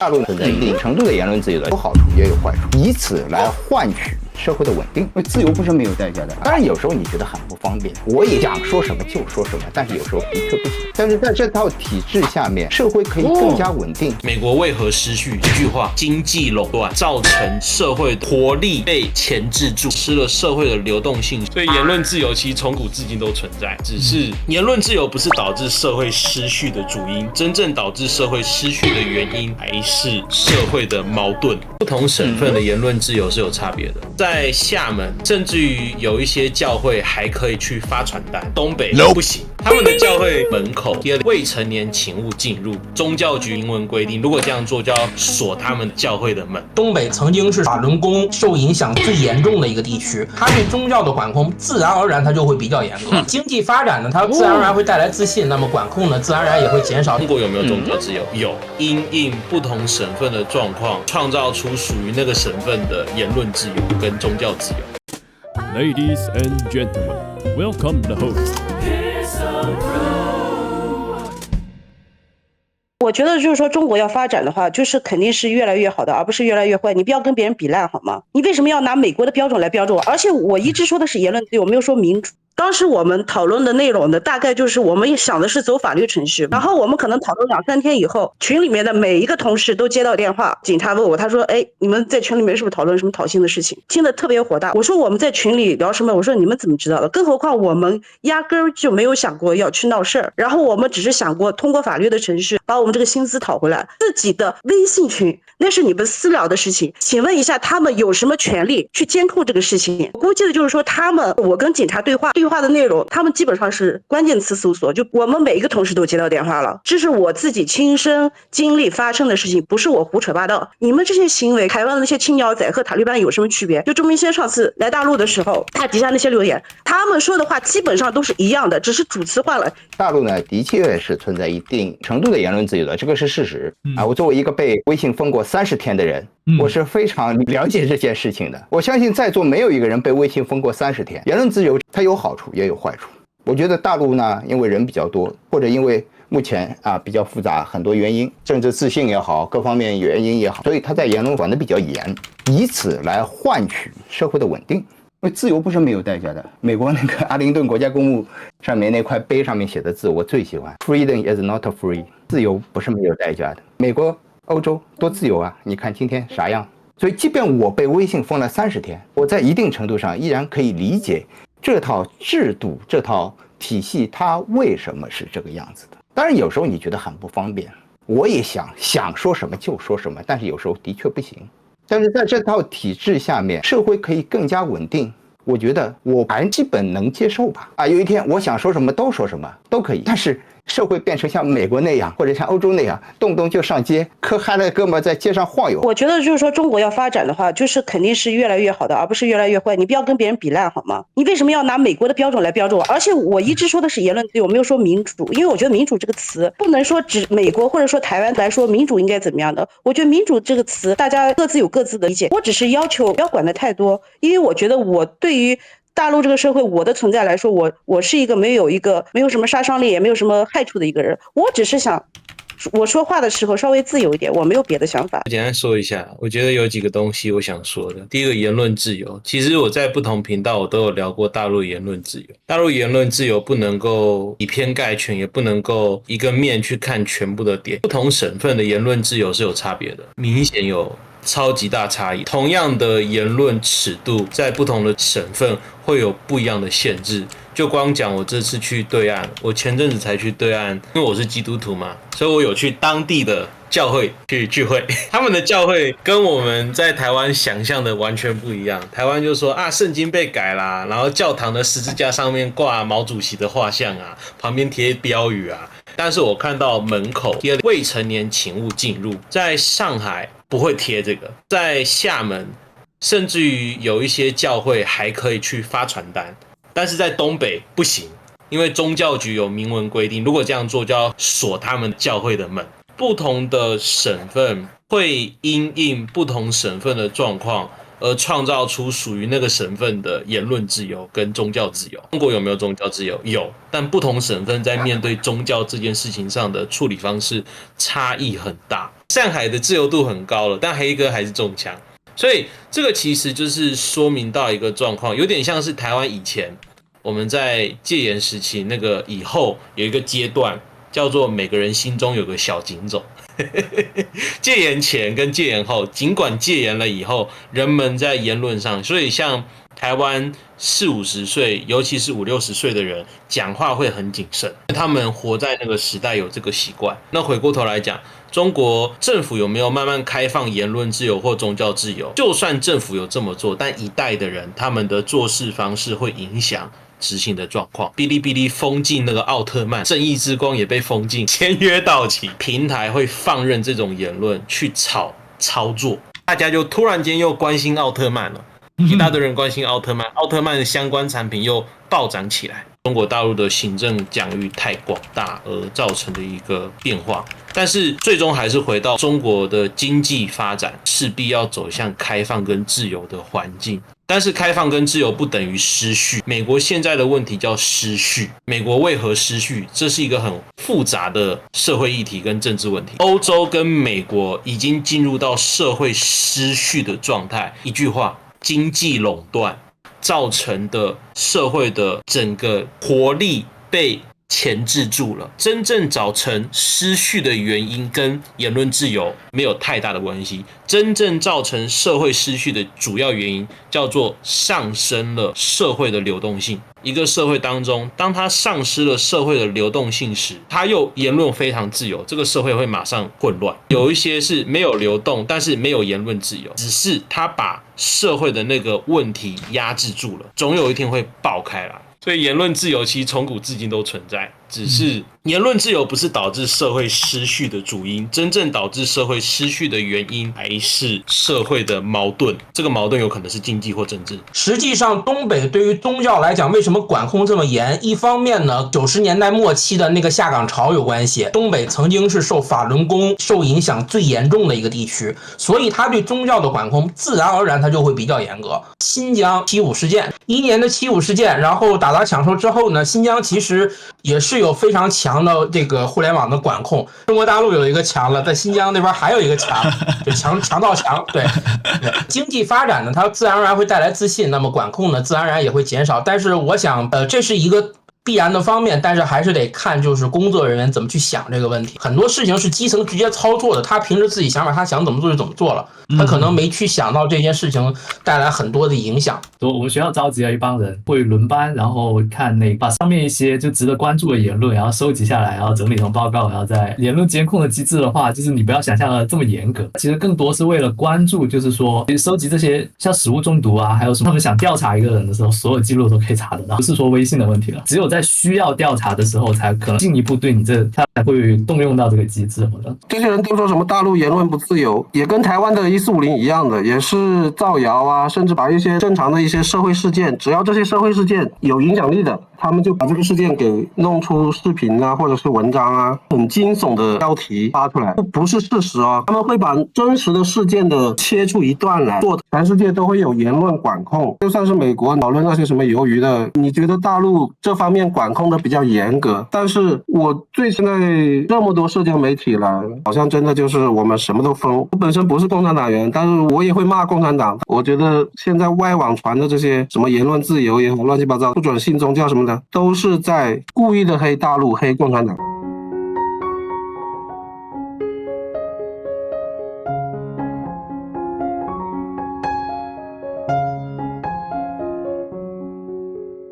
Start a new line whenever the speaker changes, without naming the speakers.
大陆存在一定程度的言论自由的，有好处也有坏处，以此来换取社会的稳定。因为自由不是没有代价的。当然有时候你觉得很不方便，我也想说什么就说什么，但是有时候的确不行。但是在这套体制下面，社会可以更加稳定。
美国为何失序？一句话，经济垄断造成社会的活力被钳制住，失了社会的流动性。所以言论自由其实从古至今都存在，只是言论自由不是导致社会失序的主因，真正导致社会失序的原因还是社会的矛盾。不同省份的言论自由是有差别的。在厦门，甚至于有一些教会还可以去发传单，东北不行。他们的教会门口贴未成年请勿进入，宗教局明文规定，如果这样做就要锁他们教会的门。
东北曾经是法轮功受影响最严重的一个地区，它对宗教的管控自然而然它就会比较严格。经济发展呢，它自然而然会带来自信，那么管控呢，自然而然也会减少。
中国有没有宗教自由？有，因应不同省份的状况，创造出属于那个省份的言论自由跟宗教自由。
Ladies and gentlemen, welcome the host.
我觉得就是说中国要发展的话，就是肯定是越来越好的，而不是越来越坏。你不要跟别人比烂好吗？你为什么要拿美国的标准来标准我？而且我一直说的是言论自由，我没有说民主。当时我们讨论的内容呢，大概就是我们想的是走法律程序，然后我们可能讨论2-3天以后，群里面的每一个同事都接到电话，警察问我，他说：“哎，你们在群里面是不是讨论什么讨薪的事情？”听得特别火大。我说我们在群里聊什么？我说你们怎么知道的？更何况我们压根儿就没有想过要去闹事儿，然后我们只是想过通过法律的程序把我们这个薪资讨回来。自己的微信群那是你们私聊的事情，请问一下他们有什么权利去监控这个事情？我估计的就是说我跟警察对话的内容，他们基本上是关键词搜索，就我们每一个同事都接到电话了，这是我自己亲身经历发生的事情，不是我胡扯八道。你们这些行为，台湾的那些青鸟仔和塔利班有什么区别？就钟明轩上次来大陆的时候，他底下那些留言，他们说的话基本上都是一样的，只是主词换了。
大陆呢，的确是存在一定程度的言论自由的，这个是事实啊。我作为一个被微信封过30天的人，我是非常了解这件事情的。我相信在座没有一个人被微信封过30天。言论自由它有好处也有坏处。我觉得大陆呢，因为人比较多，或者因为目前比较复杂，很多原因，政治自信也好，各方面原因也好，所以他在言论管得比较严，以此来换取社会的稳定。因为自由不是没有代价的。美国那个阿灵顿国家公墓上面那块碑上面写的字我最喜欢 ：Freedom is not free， 自由不是没有代价的。美国、欧洲多自由啊！你看今天啥样？所以，即便我被微信封了30天，我在一定程度上依然可以理解这套制度、这套体系它为什么是这个样子的。当然，有时候你觉得很不方便，我也想说什么就说什么，但是有时候的确不行。但是在这套体制下面，社会可以更加稳定，我觉得我还基本能接受吧。有一天我想说什么都说什么都可以，但是社会变成像美国那样，或者像欧洲那样，动不动就上街，磕嗨了哥们在街上晃悠。
我觉得就是说中国要发展的话，就是肯定是越来越好的，而不是越来越坏。你不要跟别人比烂好吗？你为什么要拿美国的标准来标准我？而且我一直说的是言论自由，我没有说民主，因为我觉得民主这个词不能说指美国或者说台湾来说民主应该怎么样的。我觉得民主这个词大家各自有各自的理解，我只是要求不要管得太多，因为我觉得我对于大陆这个社会，我的存在来说，我是一个没有什么杀伤力，也没有什么害处的一个人。我只是想，我说话的时候稍微自由一点，我没有别的想法。
简单说一下，我觉得有几个东西我想说的。第一个，言论自由。其实我在不同频道我都有聊过大陆言论自由。大陆言论自由不能够以偏概全，也不能够一个面去看全部的点。不同省份的言论自由是有差别的，明显有超级大差异。同样的言论尺度，在不同的省份会有不一样的限制。就光讲我这次去对岸，我前阵子才去对岸，因为我是基督徒嘛，所以我有去当地的教会去聚会。他们的教会跟我们在台湾想象的完全不一样。台湾就说圣经被改啦，然后教堂的十字架上面挂毛主席的画像啊，旁边贴标语啊。但是我看到门口贴未成年请勿进入，在上海不会贴这个，在厦门甚至于有一些教会还可以去发传单，但是在东北不行，因为宗教局有明文规定，如果这样做就要锁他们教会的门。不同的省份会因应不同省份的状况而创造出属于那个省份的言论自由跟宗教自由。中国有没有宗教自由？有，但不同省份在面对宗教这件事情上的处理方式差异很大。上海的自由度很高了，但黑哥还是中枪。所以这个其实就是说明到一个状况，有点像是台湾以前我们在戒严时期那个以后有一个阶段，叫做每个人心中有个小警总。戒严前跟戒严后，尽管戒严了以后，人们在言论上，所以像台湾40-50岁，尤其是50-60岁的人，讲话会很谨慎，他们活在那个时代有这个习惯。那回过头来讲，中国政府有没有慢慢开放言论自由或宗教自由？就算政府有这么做，但一代的人他们的做事方式会影响执行的状况。哔哩哔哩封禁那个奥特曼，正义之光也被封禁，签约到期，平台会放任这种言论去操作，大家就突然间又关心奥特曼了，一大堆人关心奥特曼，奥特曼的相关产品又暴涨起来。中国大陆的行政疆域太广大而造成的一个变化，但是最终还是回到中国的经济发展势必要走向开放跟自由的环境。但是开放跟自由不等于失序，美国现在的问题叫失序。美国为何失序？这是一个很复杂的社会议题跟政治问题。欧洲跟美国已经进入到社会失序的状态，一句话，经济垄断造成的社会的整个活力被钳制住了。真正造成失序的原因跟言论自由没有太大的关系，真正造成社会失序的主要原因叫做上升了社会的流动性。一个社会当中，当它丧失了社会的流动性时，它又言论非常自由，这个社会会马上混乱。有一些是没有流动，但是没有言论自由，只是它把社会的那个问题压制住了，总有一天会爆开来。所以言论自由其实从古至今都存在，只是言论自由不是导致社会失序的主因，真正导致社会失序的原因还是社会的矛盾，这个矛盾有可能是经济或政治。
实际上东北对于宗教来讲为什么管控这么严，一方面呢90年代末期的那个下岗潮有关系，东北曾经是受法轮功受影响最严重的一个地区，所以他对宗教的管控自然而然他就会比较严格。新疆7·5事件，1年的7·5事件，然后打砸抢收之后呢，新疆其实也是有非常强的这个互联网的管控。中国大陆有一个墙了，在新疆那边还有一个墙，就强盗墙。对，经济发展呢，它自然而然会带来自信，那么管控呢，自然而然也会减少。但是我想，这是一个必然的方面，但是还是得看就是工作人员怎么去想这个问题。很多事情是基层直接操作的，他凭着自己想法，他想怎么做就怎么做了，他可能没去想到这件事情带来很多的影响。
我们学校召集了一帮人，会轮班，然后看把上面一些就值得关注的言论，然后收集下来，然后整理成报告，然后在言论监控的机制的话，就是你不要想象的这么严格，其实更多是为了关注，就是说收集这些像食物中毒啊，还有什么他们想调查一个人的时候，所有记录都可以查得到，不是说微信的问题了，只有在需要调查的时候才可能进一步对你他才会动用到这个机制。
这些人都说什么大陆言论不自由，也跟台湾的1450一样的，也是造谣啊，甚至把一些正常的一些社会事件，只要这些社会事件有影响力的，他们就把这个事件给弄出视频啊，或者是文章啊，很惊悚的标题发出来，不是事实啊。他们会把真实的事件的切出一段来做，全世界都会有言论管控，就算是美国讨论那些什么鱿鱼的，你觉得大陆这方面管控的比较严格，但是我对现在这么多社交媒体了，好像真的就是我们什么都封。我本身不是共产党员，但是我也会骂共产党。我觉得现在外网传的这些什么言论自由也好，乱七八糟，不准信宗教什么的，都是在故意的黑大陆、黑共产党。